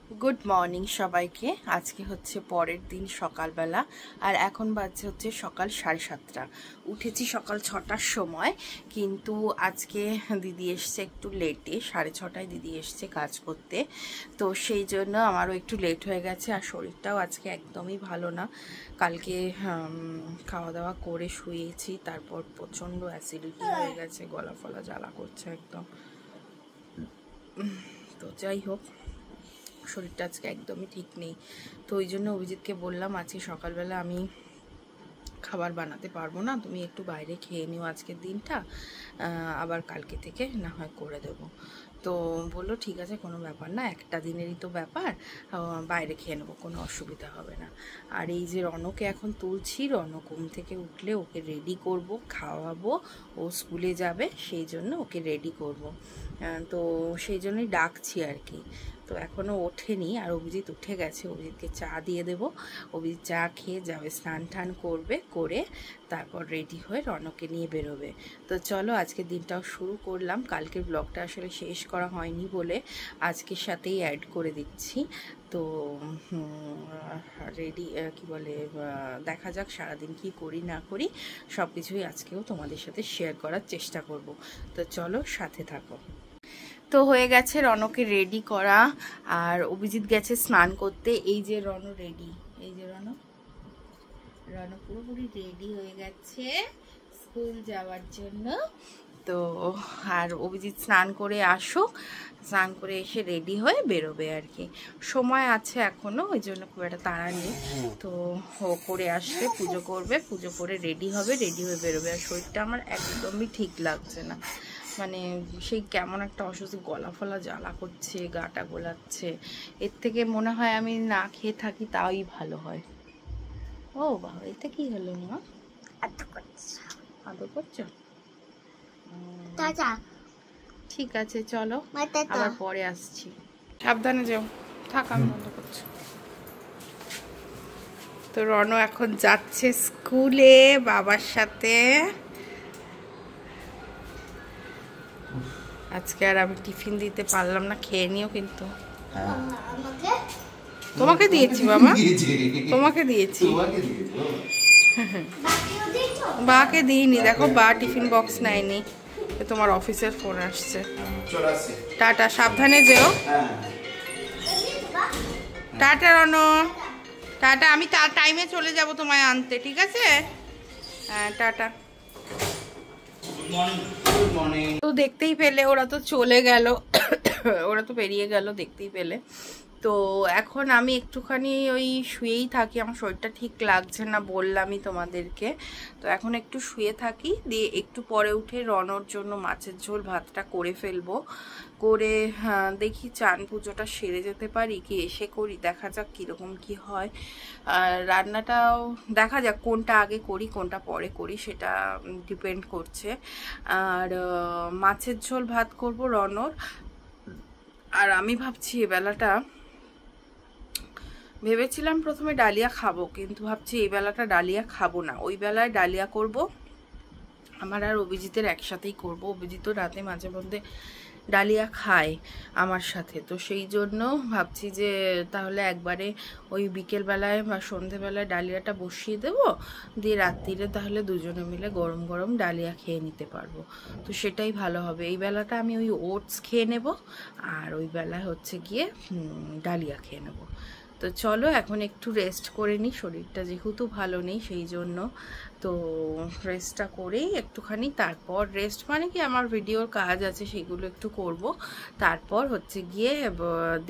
Good morning সবাইকে। আজকে হচ্ছে পরের দিন সকালবেলা, আর এখন বাজছে হচ্ছে সকাল 7:30। উঠেছি সকাল 6টার সময়, কিন্তু আজকে দিদি এসছে একটু লেটে, 6:30টায় দিদি এসছে কাজ করতে। তো সেই জন্য আমারও একটু লেট হয়ে গেছে, আর শরীরটাও আজকে একদমই ভালো না। কালকে খাওয়া দাওয়া করে শুয়েছি, তারপর প্রচণ্ড অ্যাসিডিটি হয়ে গেছে, গলা ফলা জ্বালা করছে একদম। তো যাই হোক, শরীরটা আজকে একদমই ঠিক নেই। তো ওই জন্য অভিজিৎকে বললাম আজকে সকালবেলা আমি খাবার বানাতে পারবো না, তুমি একটু বাইরে খেয়ে নিও আজকের দিনটা, আবার কালকে থেকে না হয় করে দেবো। তো বললো ঠিক আছে, কোনো ব্যাপার না, একটা দিনেরই তো ব্যাপার, বাইরে খেয়ে নেবো, কোনো অসুবিধা হবে না। আর এই যে রনকে এখন তুলছি, রন ঘুম থেকে উঠলে ওকে রেডি করব, খাওয়াবো, ও স্কুলে যাবে, সেই জন্য ওকে রেডি করব। তো সেই জন্যই ডাকছি আর কি। তো এখনও ওঠেনি, আর অভিজিৎ উঠে গেছে, অভিজিৎকে চা দিয়ে দেবো। অভিজিৎ চা খেয়ে যাবে, স্নান টান করবে, করে তারপর রেডি হয়ে রনকে নিয়ে বেরোবে। তো চলো আজকের দিনটাও শুরু করলাম। কালকের ব্লগটা আসলে শেষ করা হয়নি বলে আজকের সাথেই অ্যাড করে দিচ্ছি। তো রেডি কি বলে, দেখা যাক সারাদিন কি করি না করি, সব কিছুই আজকেও তোমাদের সাথে শেয়ার করার চেষ্টা করব। তো চলো সাথে থাকো। তো হয়ে গেছে রনকে রেডি করা, আর অভিজিৎ গেছে স্নান করতে। এই যে রন রেডি, এই যে রন পুরোপুরি রেডি হয়ে গেছে স্কুল যাওয়ার জন্য। তো আর অভিজিৎ স্নান করে আসুক, স্নান করে এসে রেডি হয়ে বেরোবে আর কি। সময় আছে এখনো, ওই জন্য খুব একটা তাড়া নেই। তো ও করে আসলে পুজো করবে, পুজো করে রেডি হবে, রেডি হয়ে বেরোবে। আর শরীরটা আমার একদমই ঠিক লাগছে না, মানে সেই কেমন একটা অসুস্থ, গলা ফলা জ্বালা করছে, গাটা গোলাচ্ছে। এর থেকে মনে হয় আমি না খেয়ে থাকি, তাই ভালো হয়। ও বাবা, এটা কি হলো মা? আদর করছো? ঠিক আছে, চলো আবার পরে আসছি, সাবধানে যাও। থাক, আমি বন্ধ করছি। তো রনো এখন যাচ্ছে স্কুলে বাবার সাথে। আজকে আর আমি টিফিন দিতে পারলাম না, খেয়ে নিও কিন্তু। তোমাকে দিয়েছি বাবা, তোমাকে দিয়েছি, বাকে দিইনি। দেখো বা টিফিন বক্স নেয়নি, তোমার অফিসের ফোন আসছে। টাটা, সাবধানে যেও। Tata Rono, tata. আমি তার টাইমে চলে যাব তোমায় আনতে, ঠিক আছে? হ্যাঁ, টাটা। তো দেখতেই পেলে ওরা তো চলে গেল, ওরা তো বেরিয়ে গেল দেখতেই পেলে। তো এখন আমি একটুখানি ওই শুয়েই থাকি, আমার শরীরটা ঠিক লাগছে না, বললামই তোমাদেরকে। তো এখন একটু শুয়ে থাকি, দিয়ে একটু পরে উঠে রনর জন্য মাছের ঝোল ভাতটা করে ফেলবো। করে দেখি চান পুজোটা সেরে যেতে পারি কি এসে করি, দেখা যাক কীরকম কি হয়। আর রান্নাটাও দেখা যাক কোনটা আগে করি কোনটা পরে করি, সেটা ডিপেন্ড করছে। আর মাছের ঝোল ভাত করব রনর। আর আমি ভাবছি এবেলাটা, ভেবেছিলাম প্রথমে ডালিয়া খাবো, কিন্তু ভাবছি এই বেলাটা ডালিয়া খাবো না, ওই বেলায় ডালিয়া করব। আমার আর অভিজিতের একসাথেই করব, অভিজিতও রাতে মাঝে মধ্যে ডালিয়া খায় আমার সাথে। তো সেই জন্য ভাবছি যে তাহলে একবারে ওই বিকেলবেলায় বা সন্ধেবেলায় ডালিয়াটা বসিয়ে দেবো, দিয়ে রাত্রিরে তাহলে দুজনে মিলে গরম গরম ডালিয়া খেয়ে নিতে পারবো। তো সেটাই ভালো হবে। এই বেলাটা আমি ওই ওটস খেয়ে নেব, আর ওই বেলায় হচ্ছে গিয়ে ডালিয়া খেয়ে নেব। তো চলো এখন একটু রেস্ট করে নিই, শরীরটা যেহেতু ভালো নেই সেই জন্য। তো রেস্টটা করেই একটুখানি, তারপর রেস্ট মানে কি আমার ভিডিওর কাজ আছে সেগুলো একটু করব, তারপর হচ্ছে গিয়ে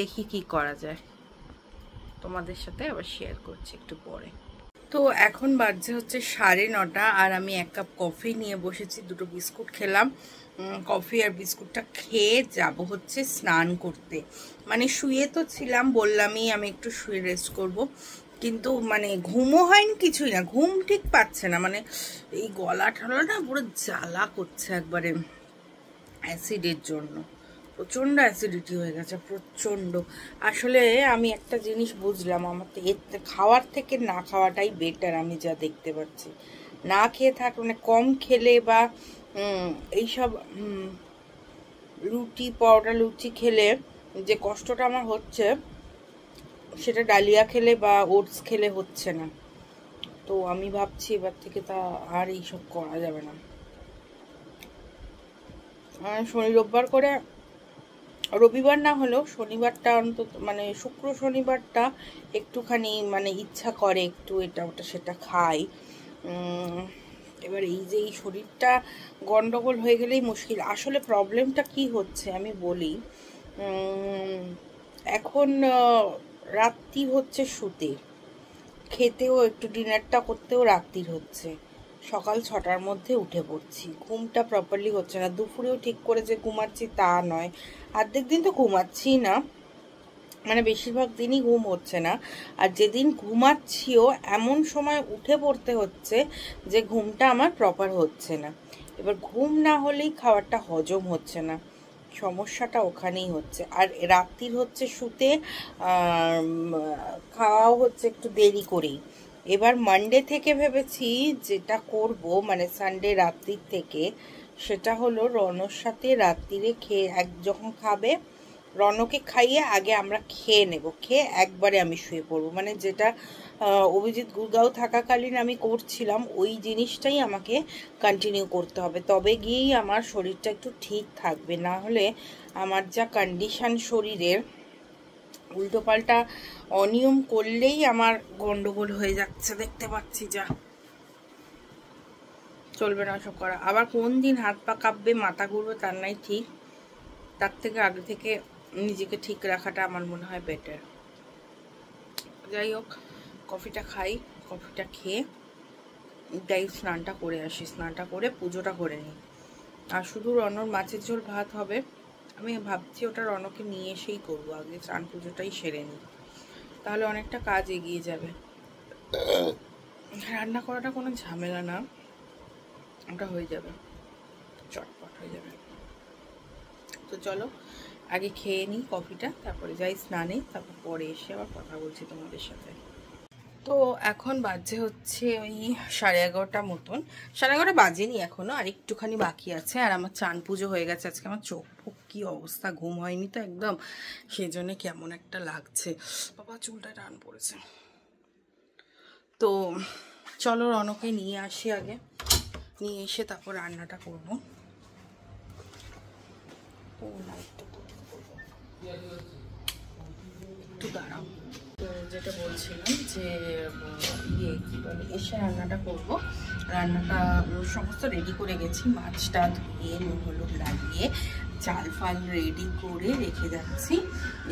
দেখি কি করা যায়, তোমাদের সাথে আবার শেয়ার করছি একটু পরে। তো এখন বাজছে হচ্ছে 9:30, আর আমি 1 কাপ কফি নিয়ে বসেছি, 2টো বিস্কুট খেলাম। কফি আর বিস্কুটটা খেয়ে যাব হচ্ছে স্নান করতে। মানে শুয়ে তো ছিলাম, বললামই আমি একটু শুয়ে রেস্ট করব, কিন্তু মানে ঘুমও হয়নি, কিছুই না, ঘুম ঠিক পাচ্ছে না। মানে এই গলা ঠলা না পুরো জ্বালা করছে একবারে, অ্যাসিডের জন্য প্রচণ্ড অ্যাসিডিটি হয়ে গেছে, প্রচণ্ড। আসলে আমি একটা জিনিস বুঝলাম, আমার তো এর খাওয়ার থেকে না খাওয়াটাই বেটার, আমি যা দেখতে পাচ্ছি। না খেয়ে থাক, মানে কম খেলে বা এইসব রুটি পরোটা লুচি খেলে যে কষ্টটা আমার হচ্ছে, সেটা ডালিয়া খেলে বা ওটস খেলে হচ্ছে না। তো আমি ভাবছি এবার থেকে তা আর এইসব করা যাবে না। শনি রোববার করে, রবিবার না হলেও শনিবারটা অন্তত, মানে শুক্র শনিবারটা একটুখানি মানে ইচ্ছা করে একটু এটা ওটা সেটা খাই। এবার এই যে এই শরীরটা গন্ডগোল হয়ে গেলেই মুশকিল। আসলে প্রবলেমটা কি হচ্ছে আমি বলি। এখন রাত্রি হচ্ছে শুতে, খেতেও একটু ডিনারটা করতেও রাত্রির হচ্ছে, সকাল 6টার মধ্যে উঠে পড়ছি, ঘুমটা প্রপারলি হচ্ছে না। দুপুরেও ঠিক করে যে ঘুমাচ্ছি তা নয়, অর্ধেক দিন তো ঘুমাচ্ছি না, মানে বেশিরভাগ দিনই ঘুম হচ্ছে না। আর যেদিন ঘুমাচ্ছিও এমন সময় উঠে পড়তে হচ্ছে যে ঘুমটা আমার প্রপার হচ্ছে না। এবার ঘুম না হলেই খাবারটা হজম হচ্ছে না, সমস্যাটা ওখানেই হচ্ছে। আর রাত্রির হচ্ছে শুতে খাওয়াও হচ্ছে একটু দেরি করেই। এবার মানডে থেকে ভেবেছি যেটা করব, মানে সানডে রাত্রির থেকে, সেটা হলো রনর সাথে রাত্রিরে যখন খাবে রনকে খাইয়ে আগে আমরা খেয়ে নেব, খেয়ে একবারে আমি শুয়ে পড়বো। মানে যেটা অভিজিৎ গুরগাঁও থাকাকালীন আমি করছিলাম ওই জিনিসটাই আমাকে কন্টিনিউ করতে হবে, তবে গিয়েই আমার শরীরটা একটু ঠিক থাকবে। না হলে আমার যা কন্ডিশন শরীরের, উল্টোপাল্টা অনিয়ম করলেই আমার গন্ডগোল হয়ে যাচ্ছে, দেখতে পাচ্ছি। যা চলবে না সব করা। আবার কোন দিন হাত পা কাঁপবে, মাথা ঘুরবে তার নাই ঠিক। তার থেকে আগে থেকে নিজেকে ঠিক রাখাটা আমার মনে হয় বেটার। যাই হোক, কফিটা খাই, কফিটা খেয়ে যাই স্নানটা করে আসি, স্নানটা করে পুজোটা করে নিই। আর শুধু রনর মাছের ঝোল ভাত হবে, আমি ভাবছি ওটা রনকে নিয়ে এসেই করবো, আগে স্নান পুজোটাই সেরে নিই, তাহলে অনেকটা কাজ এগিয়ে যাবে। রান্না করাটা কোনো ঝামেলা না, ওটা হয়ে যাবে, চটপট হয়ে যাবে। তো চলো আগে খেয়ে নিই কফিটা, তারপরে যাই স্নানে, তারপর পরে এসে আবার কথা বলছি তোমাদের সাথে। তো এখন বাজে হচ্ছে ওই 11:30 মতন, 11:30 বাজেনি এখনো, আর একটুখানি বাকি আছে। আর আমার চান পুজো হয়ে গেছে। আজকে আমার চোখ ফোক কি অবস্থা, ঘুম হয়নি তো একদম, সেই জন্য কেমন একটা লাগছে। বাবা চুলটা টান পড়েছে। তো চলো রনকে নিয়ে আসি আগে, নিয়ে এসে তারপর রান্নাটা করবো। একটু দাঁড়াও। তো যেটা বলছিলাম যে কি বলে, এসে রান্নাটা করবো। রান্নাটা সমস্ত রেডি করে গেছি, মাছটা ধুয়ে নুন হলুদ লাগিয়ে চাল ফাল রেডি করে রেখে যাচ্ছি।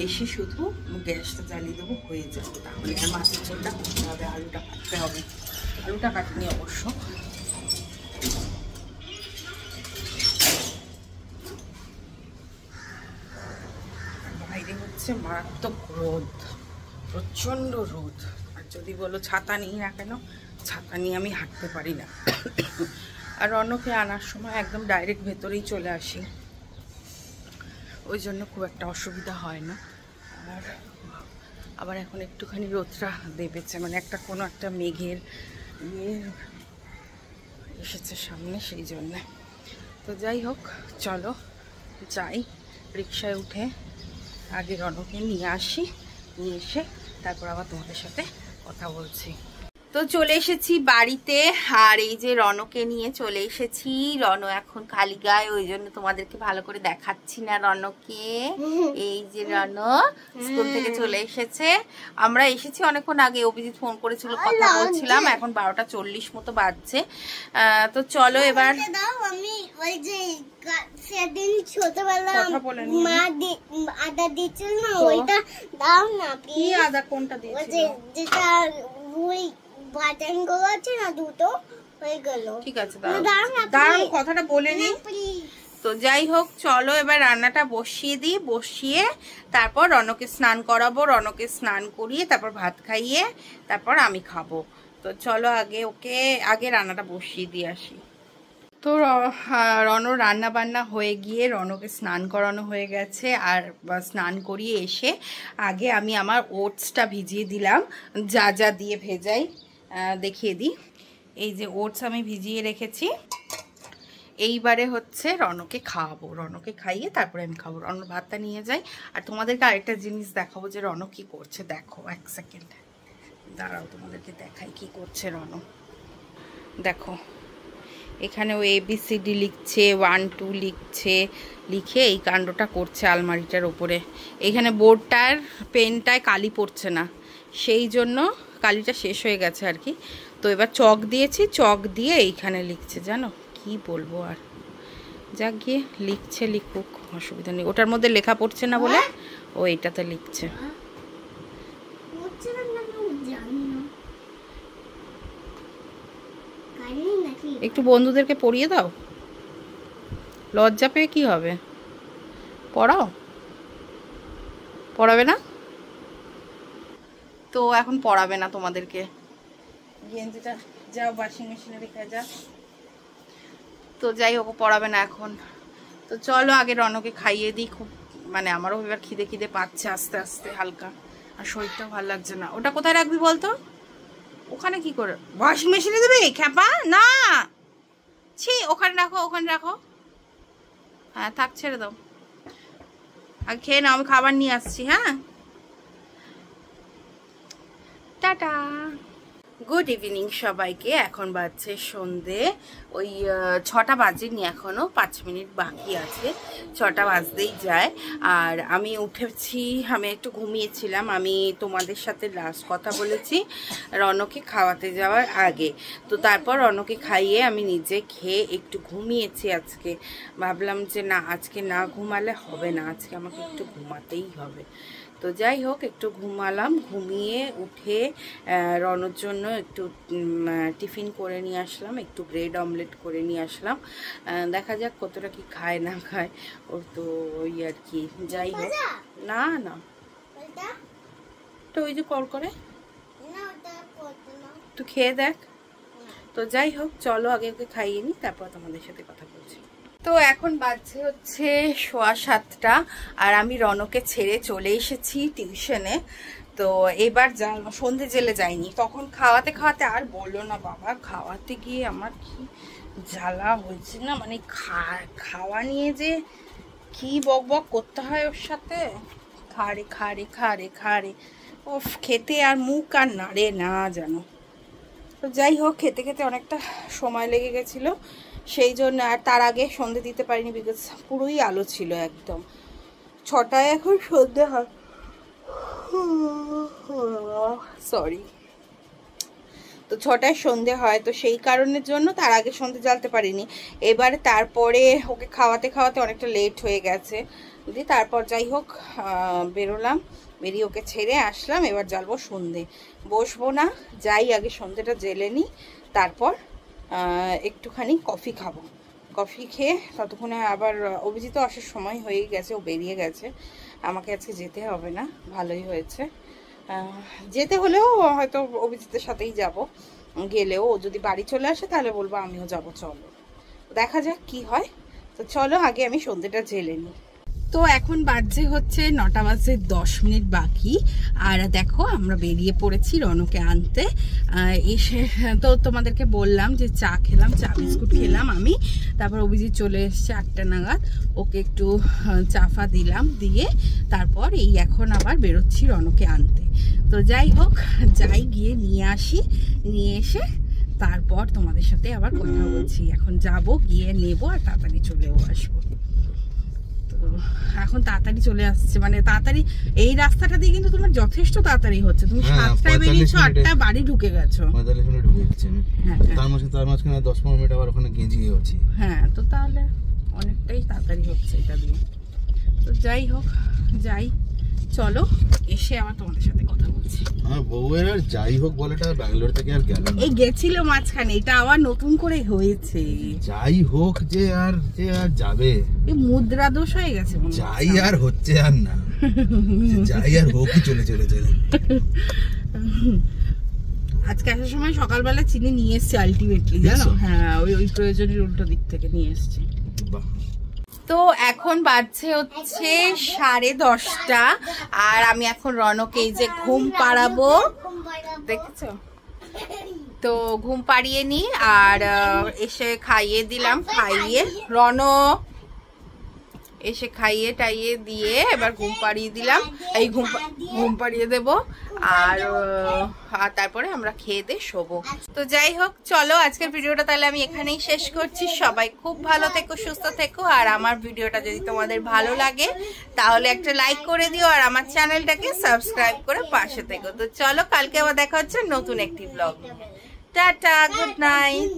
এসে শুধু গ্যাসটা জ্বালিয়ে দেবো, হয়ে যাবে। তাহলে আর মাছের ঝোলটা করতে হবে, আলুটা কাটতে হবে, আলুটা কাটিনি অবশ্য। বাইরে হচ্ছে মারাত্মক রোদ, প্রচণ্ড রোদ। আর যদি বলো ছাতা নিই না কেন, ছাতা নিয়ে আমি হাঁটতে পারি না। আর রনকে আনার সময় একদম ডাইরেক্ট ভেতরেই চলে আসি, ওই জন্য খুব একটা অসুবিধা হয় না। আর আবার এখন একটুখানি রোদটা দেবেছে, মানে একটা কোনো একটা মেঘের এসেছে সামনে, সেই জন্যে। তো যাই হোক, চলো যাই, রিক্সায় উঠে আগে রনকে নিয়ে আসি, নিয়ে এসে তারপর আবার তোমাদের সাথে কথা বলছি। তো চলে এসেছি বাড়িতে, আর এই যে রনকে নিয়ে চলে এসেছি। রন এখন খালি গায়ে, ওই জন্য তোমাদেরকে ভালো করে দেখাচ্ছি না রনকে। এই যে রন স্কুল থেকে চলে এসেছে। আমরা এসেছি অনেকক্ষণ আগে, অভিজিৎ ফোন করেছিল, কথা বলছিলাম। এখন 12:40 মতো বাজছে। তো চলো এবার আমি ওই যে সেদিন ছোটবেলা মা আদা দিচ্ছিল না, ওইটা দাও না প্লিজ। কি আদা? কোনটা দিয়েছিল? যেটা ওই বাটন গুলো আছে না, দুটো হয়ে গেল। ঠিক আছে, দাঁড়াও কথাটা বলে নি। তো যাই হোক, চলো এবার রান্নাটা বসিয়ে দিই, বসিয়ে তারপর রনকে স্নান করাবো, রনকে স্নান করিয়ে তারপর ভাত খাইয়ে তারপর আমি খাবো। তো চলো আগে রান্নাটা বসিয়ে দিয়ে আসি। তো রনর রান্না বান্না হয়ে গিয়ে রনকে স্নান করানো হয়ে গেছে। আর স্নান করিয়ে এসে আগে আমি আমার ওটসটা ভিজিয়ে দিলাম, যা যা দিয়ে ভেজাই দেখিয়ে দিই। এই যে ওটস আমি ভিজিয়ে রেখেছি, এইবারে হচ্ছে রনকে খাওয়াবো, রনকে খাইয়ে তারপরে আমি খাবো। রন ভাতটা নিয়ে যাই। আর তোমাদেরকে আরেকটা জিনিস দেখাবো যে রন কি করছে। দেখো, এক সেকেন্ড দাঁড়াও, তোমাদেরকে দেখাই কি করছে রন। দেখো এখানে ও ABCD লিখছে, 1 2 লিখছে, লিখে এই কাণ্ডটা করছে আলমারিটার ওপরে। এখানে বোর্ডটার পেনটায় কালি পড়ছে না, সেই জন্য কালিটা শেষ হয়ে গেছে আর কি। তো এবার চক দিয়েছি, চক দিয়ে এইখানে লিখছে। জানো কি বলবো আর, যা গিয়ে লিখছে, লিখুক, অসুবিধা নেই। ওটার মধ্যে লেখা পড়ছে না বলে ও এইটাতে লিখছে। একটু বন্ধুদেরকে পড়িয়ে দাও, লজ্জা পেয়ে কি হবে, পড়াও। পড়াবে না তো, এখন পড়াবে না তোমাদেরকে। গেঞ্জিটা যাও ওয়াশিং মেশিনে রেখে যা। তো যাই হোক, পড়াবে না এখন। তো চলো আগে রনকে খাইয়ে দিই। খুব মানে আমারও এবার খিদে খিদে পাচ্ছে আস্তে আস্তে হালকা, আর শরীরটাও ভালো লাগছে না। ওটা কোথায় রাখবি বলতো? ওখানে কি করে? ওয়াশিং মেশিনে দেবে খ্যাপা? না, ছি, ওখানে রাখো, ওখানে রাখো। হ্যাঁ থাক, ছেড়ে দাও। আর খেয়ে নাও, আমি খাবার নিয়ে আসছি। হ্যাঁ, টাটা। গুড ইভিনিং সবাইকে। এখন বাজছে সন্ধে ওই 6টা বাজেনি, এখনও 5 মিনিট বাকি আছে, 6টা বাজতেই যায়। আর আমি উঠেছি, আমি একটু ঘুমিয়েছিলাম। আমি তোমাদের সাথে লাস্ট কথা বলেছি রনকে খাওয়াতে যাওয়ার আগে। তো তারপর রনকে খাইয়ে আমি নিজে খেয়ে একটু ঘুমিয়েছি। আজকে ভাবলাম যে না, আজকে না ঘুমালে হবে না, আজকে আমাকে একটু ঘুমাতেই হবে। তো যাই হোক, একটু ঘুমালাম। ঘুমিয়ে উঠে রনর জন্য একটু টিফিন করে নিয়ে আসলাম, একটু ব্রেড অমলেট করে নিয়ে আসলাম। দেখা যাক কতটা কি খায় না খায় ওর, তো ওই আর কি। যাই হোক, না না, তো ওই যে কল করে তুই খেয়ে দেখ। তো যাই হোক, চলো আগে ওকে খাইয়ে নিই, তারপর তোমাদের সাথে কথা বলছি। তো এখন বাজছে হচ্ছে 7:15, আর আমি রনকে ছেড়ে চলে এসেছি টিউশনে। তো এবার সন্ধে জেলে যাইনি, তখন খাওয়াতে খাওয়াতে আর বললো না বাবা, খাওয়াতে গিয়ে আমার কি জ্বালা হয়েছে না, মানে খাওয়া নিয়ে যে কি বক বক করতে হয় ওর সাথে। খারে খারে খারে খারে, ও খেতে আর মুখ আর নাড়ে না জানো। তো যাই হোক, খেতে খেতে অনেকটা সময় লেগে গেছিলো, সেই জন্য। আর তার আগে সন্ধে দিতে পারিনি, বিকজ পুরোই আলো ছিল একদম। 6টায় এখন সন্ধে হয়, সরি। তো 6টায় সন্ধে হয়, তো সেই কারণের জন্য তার আগে সন্ধে জ্বালতে পারিনি। এবার তারপরে ওকে খাওয়াতে খাওয়াতে অনেকটা লেট হয়ে গেছে। যদি তারপর যাই হোক বেরোলাম, বেরিয়ে ওকে ছেড়ে আসলাম। এবার জ্বালবো সন্ধে, বসবো না, যাই আগে সন্ধেটা জেলে নিই, তারপর একটুখানি কফি খাবো। কফি খেয়ে ততক্ষণে আবার অভিজিৎ আসার সময় হয়ে গেছে, ও বেরিয়ে গেছে। আমাকে আজকে যেতে হবে না, ভালোই হয়েছে। যেতে হলেও হয়তো অভিজিতের সাথেই যাব, গেলেও ও যদি বাড়ি চলে আসে তাহলে বলবো আমিও যাব। চলো দেখা যাক কি হয়। তো চলো আগে আমি সন্ধেটা জেলে নিই। তো এখন বাজছে হচ্ছে 9:10 বাকি। আর দেখো আমরা বেরিয়ে পড়েছি রনকে আনতে। এসে তো তোমাদেরকে বললাম যে চা খেলাম, চা বিস্কুট খেলাম আমি। তারপর অভিজিৎ চলে এসছে 8টা নাগাদ, ওকে একটু চাফা দিলাম, দিয়ে তারপর এই এখন আবার বেরোচ্ছি রনকে আনতে। তো যাই হোক, যাই গিয়ে নিয়ে আসি, নিয়ে এসে তারপর তোমাদের সাথে আবার কথা বলছি। এখন যাব, গিয়ে নেব আর তাড়াতাড়ি চলেও আসবো। এখন তাড়াতাড়ি চলে আসছে, মানে তাড়াতাড়ি এই রাস্তাটা দিয়ে কিন্তু তোমার যথেষ্ট তাড়াতাড়ি হচ্ছে। তুমি 7টায় বেরিয়েছো, 8টায় বাড়ি ঢুকে গেছো। 45 মিনিট ঢুকে গেছি আমি। হ্যাঁ, তার মাঝখানে 10-15 মিনিট আবার ওখানে গেঁজিয়ে আছি। হ্যাঁ, তো তাহলে অনেকটাই তাড়াতাড়ি হচ্ছে এটা দিয়ে। তো যাই হোক, যাই, চলো এসে আবার তোমাদের সাথে কথা বলছি। আমার বউয়ের আর যাই হোক বলেটা ব্যাঙ্গালোর থেকে আর গেল না, এই গেছিল মাঝখানে, এটা আবার নতুন করে হয়েছে। যাই হোক, যে আর যাবে, এই মুদ্রা দোষ হয়ে গেছে, যাই আর হচ্ছে আর না, যাই আর হোক চলে চলে চলে। আজকে আসার সময় সকালবেলা চিনি নিয়ে এসছি আলটিমেটলি, জানো। হ্যাঁ, ওই প্রয়োজনের উল্টো দিক থেকে নিয়ে এসছি। তো এখন বাজছে হচ্ছে 10:30, আর আমি এখন রনকে এই যে ঘুম পাড়াবো, দেখেছো। তো ঘুম পাড়িয়ে নি আর এসে খাইয়ে দিলাম, খাইয়ে রণ এসে খাইয়ে টাইয়ে দিয়ে এবার ঘুম পাড়িয়ে দিলাম, এই ঘুম পাড়িয়ে দেবো আর তারপরে আমরা খেয়ে দিয়ে শোবো। তো যাই হোক, চলো আজকের ভিডিওটা তাহলে আমি এখানেই শেষ করছি। সবাই খুব ভালো থেকো, সুস্থ থেকো, আর আমার ভিডিওটা যদি তোমাদের ভালো লাগে তাহলে একটা লাইক করে দিও আর আমার চ্যানেলটাকে সাবস্ক্রাইব করে পাশে থেকো। তো চলো, কালকে আবার দেখা হচ্ছে নতুন একটি ব্লগ। Tata, good night.